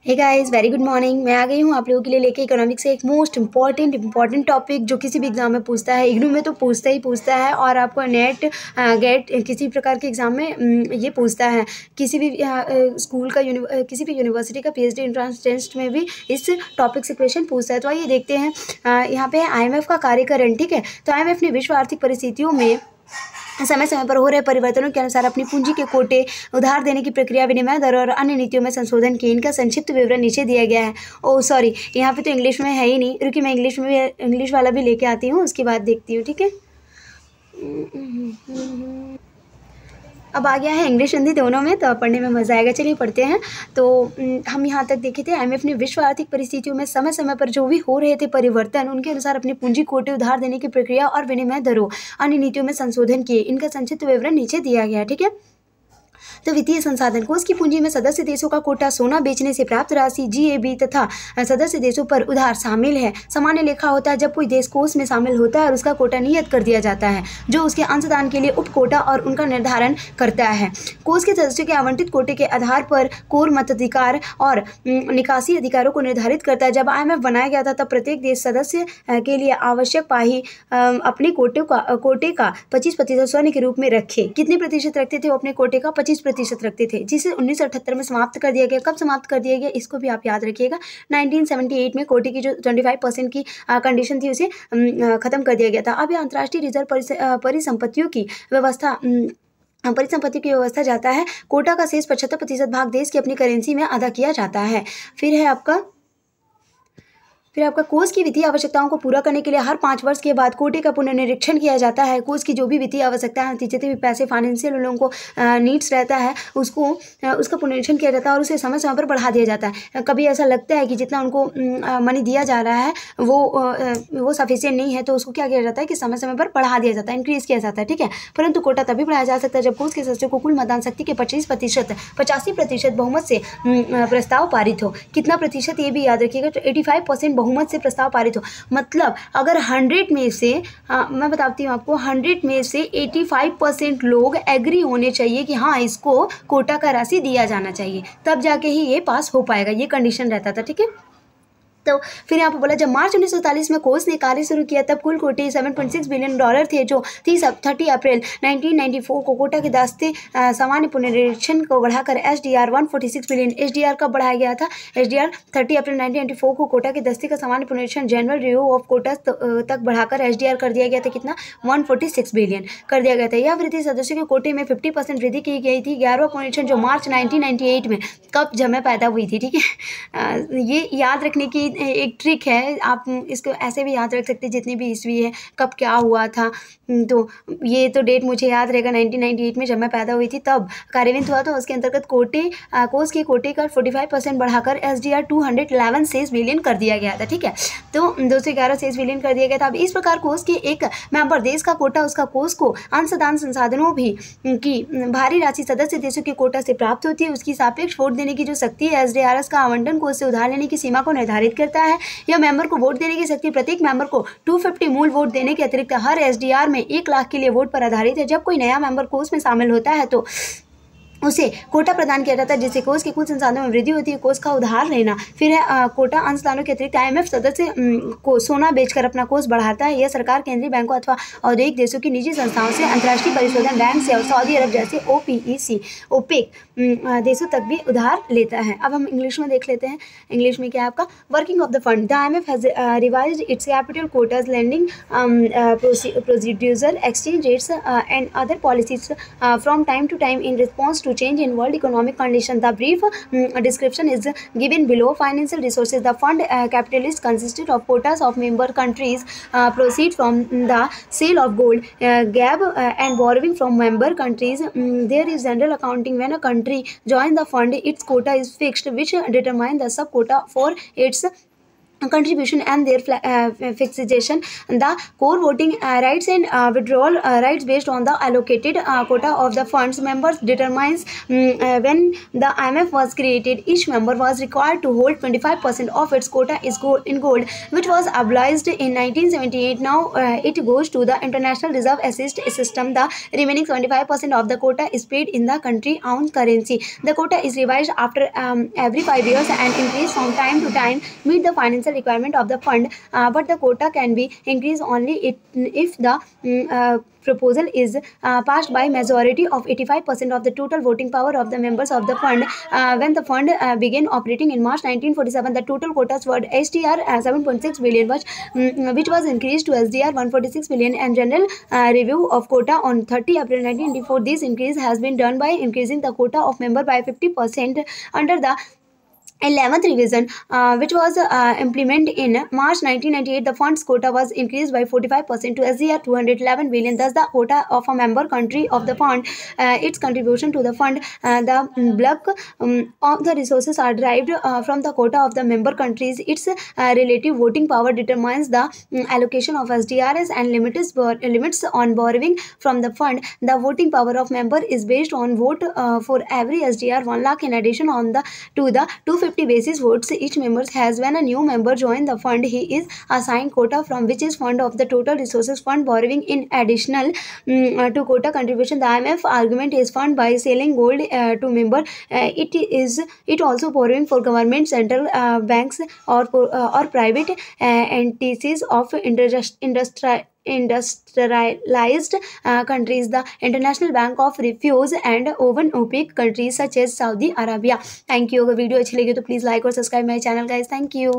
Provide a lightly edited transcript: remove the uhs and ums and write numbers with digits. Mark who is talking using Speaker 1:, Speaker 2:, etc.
Speaker 1: हे guys, very good morning. मैं आ गई हूँ आप लोगों के लिए लेके इकोनॉमिक्स से एक मोस्ट इंपॉर्टेंट टॉपिक जो किसी भी एग्जाम में पूछता है। इग्नू में तो पूछता है और आपको नेट गेट किसी प्रकार के एग्जाम में ये पूछता है। किसी भी स्कूल का किसी भी यूनिवर्सिटी का पीएचडी एंट्रेंस टेस्ट में भी इस टॉपिक से क्वेश्चन पूछता है। तो आइए देखते हैं। यहाँ पे IMF का कार्यकरण, ठीक है। तो IMF ने विश्व आर्थिक परिस्थितियों में समय समय पर हो रहे परिवर्तनों के अनुसार अपनी पूंजी के कोटे, उधार देने की प्रक्रिया, विनिमय दर और अन्य नीतियों में संशोधन किए। इनका संक्षिप्त विवरण नीचे दिया गया है। ओह सॉरी, यहाँ पे तो इंग्लिश में है ही नहीं। रुकिए, मैं इंग्लिश वाला भी लेके आती हूँ, उसके बाद देखती हूँ, ठीक है। अब आ गया है इंग्लिश हिंदी दोनों में, तो पढ़ने में मज़ा आएगा। चलिए पढ़ते हैं। तो हम यहाँ तक देखे थे, IMF ने विश्व आर्थिक परिस्थितियों में समय समय पर जो भी हो रहे थे परिवर्तन, उनके अनुसार अपनी पूंजी कोटे, उधार देने की प्रक्रिया और विनिमय दरों, अन्य नीतियों में संशोधन किए। इनका संक्षिप्त विवरण नीचे दिया गया है, ठीक है। तो वित्तीय संसाधन, कोष की पूंजी में सदस्य देशों का कोटा, सोना बेचने से प्राप्त राशि, GAB तथा सदस्य देशों पर उधार शामिल है। सामान्य लेखा होता है जब कोई देश कोष में शामिल होता है और उसका कोटा नियत कर दिया जाता है, जो उसके अंशदान के लिए उप कोटा और उनका निर्धारण करता है। कोष के सदस्यों के आवंटित कोटे के आधार पर कोर मताधिकार और निकासी अधिकारों को निर्धारित करता है। जब IMF बनाया गया था तब प्रत्येक देश सदस्य के लिए आवश्यक पाही अपने कोटे का 25% स्वर्ण के रूप में रखे। कितने प्रतिशत रखते थे वो अपने कोटे का? 25% रखते थे, जिसे 1978 में समाप्त कर दिया गया। कब समाप्त कर दिया गया इसको भी आप याद रखिएगा। 1978 में कोटे की जो 25% की कंडीशन थी उसे खत्म कर दिया गया था। अब यह अंतर्राष्ट्रीय रिजर्व परिसंपत्तियों की व्यवस्था जाता है। कोटा का शेष 75% भाग देश की अपनी करेंसी में अदा किया जाता है। फिर आपका कोष की वित्तीय आवश्यकताओं को पूरा करने के लिए हर 5 वर्ष के बाद कोटे का पुनर्निरीक्षण किया जाता है। कोष की जो भी वित्तीय आवश्यकता है, जितने भी पैसे फाइनेंशियल लोगों को नीड्स रहता है, उसका पुनरीक्षण किया जाता है और उसे समय समय पर बढ़ा दिया जाता है। कभी ऐसा लगता है कि जितना उनको मनी दिया जा रहा है वो सफिशिएंट नहीं है, तो उसको क्या किया जाता है कि समय समय पर बढ़ा दिया जाता है, इंक्रीज किया जाता है, ठीक है। परंतु कोटा तभी बढ़ाया जा सकता है जब कोष के सदस्यों को कुल मतदान शक्ति के 85% बहुमत से प्रस्ताव पारित हो। कितना प्रतिशत ये भी याद रखिएगा। तो 85% बहुमत से प्रस्ताव पारित हो, मतलब अगर 100 में से मैं बताती हूँ आपको, 100 में से 85% लोग एग्री होने चाहिए कि हाँ, इसको कोटा का राशि दिया जाना चाहिए, तब जाके ही ये पास हो पाएगा। ये कंडीशन रहता था, ठीक है। तो फिर यहाँ पर बोला, जब मार्च 1947 में कोष ने कार्य शुरू किया तब कुल कोटे $7.6 बिलियन थे, जो 30 अप्रैल 1994 को कोटा के दास्ते सामान्य पुनरीक्षण को बढ़ाकर SDR 146 बिलियन SDR कब बढ़ाया गया था? SDR 30 अप्रैल 1994 को कोटा के दस्ते का सामान्य पुनरीक्षण जनरल रिव्यू ऑफ कोटा तक बढ़ाकर SDR कर दिया गया था। कितना? 146 बिलियन कर दिया गया था। यह वृद्धि सदस्यों के कोटे में 50% वृद्धि की गई थी। 11वां पुनरीक्षण जो मार्च 1998 में कब जब पैदा हुई थी, ठीक है। ये याद रखने की एक ट्रिक है, आप इसको ऐसे भी याद रख सकते हैं जितनी भी ईस्वी है, कब क्या हुआ था। तो ये तो डेट मुझे याद रहेगा, 1998 में जब मैं पैदा हुई थी तब कार्यान्वित हुआ था। उसके अंतर्गत कोष के कोटे का 45% बढ़ाकर SDR 211 बिलियन कर दिया गया था, ठीक है। तो 211 बिलियन कर दिया गया था। अब इस प्रकार कोष के एक मेंबर देश का कोटा उसका कोष को अंशदान संसाधनों भी की भारी राशि सदस्य देशों के कोटा से प्राप्त होती है। उसकी सापेक्ष वोट देने की जो शक्ति है, SDRs का आवंटन कोष से उधार लेने की सीमा को निर्धारित करता है। यह मेंबर को वोट देने की शक्ति प्रत्येक मेंबर को 250 मूल वोट देने के अतिरिक्त हर SDR में 1 लाख के लिए वोट पर आधारित है। जब कोई नया मेंबर कोष में शामिल होता है तो उसे कोटा प्रदान किया जाता है, जिससे कोष के कुल संसाधनों में वृद्धि होती है। कोष का उधार लेना। फिर है कोटा अंशदानों के अतिरिक्त IMF सदस्य को सोना बेचकर अपना कोष बढ़ाता है। यह सरकार, केंद्रीय बैंकों अथवा औद्योगिक देशों की निजी संस्थाओं से, अंतर्राष्ट्रीय परिशोधन बैंक से और सऊदी अरब जैसे OPEC देशों तक भी उधार लेता है। अब हम इंग्लिश में देख लेते हैं। इंग्लिश में क्या है आपका? Working of the fund. The IMF has revised its capital quotas, lending procedure, exchange rates and other policies from time to time in response to change in world economic condition. The brief description is given below. Financial resources. The fund capital is consisted of quotas of member countries, proceeds from the sale of gold, gab and borrowing from member countries. There is general accounting. When a country joins the fund, its quota is fixed, which determine the sub quota for its contribution and their fixation. The core voting rights and withdrawal rights based on the allocated quota of the funds members determines when the IMF was created. Each member was required to hold 25% of its quota is in gold, which was abolished in 1978. Now it goes to the International Reserve Assist system. The remaining 75% of the quota is paid in the country own currency. The quota is revised after every 5 years and increased from time to time meet the financial requirement of the fund, but the quota can be increased only if the proposal is passed by majority of 85% of the total voting power of the members of the fund. When the fund began operating in March 1947, the total quotas were SDR 7.6 billion, which was increased to SDR 146 billion, and general review of quota on 30 April 1994. This increase has been done by increasing the quota of member by 50% under the 11th revision, which was implemented in March 1998. The fund's quota was increased by 45% to SDR 211 billion. Thus, the quota of a member country of the fund, its contribution to the fund, the bulk of the resources are derived from the quota of the member countries. Its relative voting power determines the allocation of SDRs and limits on borrowing from the fund. The voting power of member is based on vote for every SDR 1 lakh in addition to the 250 basis votes each member has. When a new member joins the fund, he is assigned quota from which is fund of the total resources fund borrowing in additional to quota contribution. The IMF argument is fund by selling gold to member. It also borrowing for government, central banks, or private entities of industrialized countries. The International Bank of Refuse and Open OPEC countries such as Saudi Arabia. Thank you. अगर video अच्छी लगी तो please like और subscribe my channel guys. Thank you.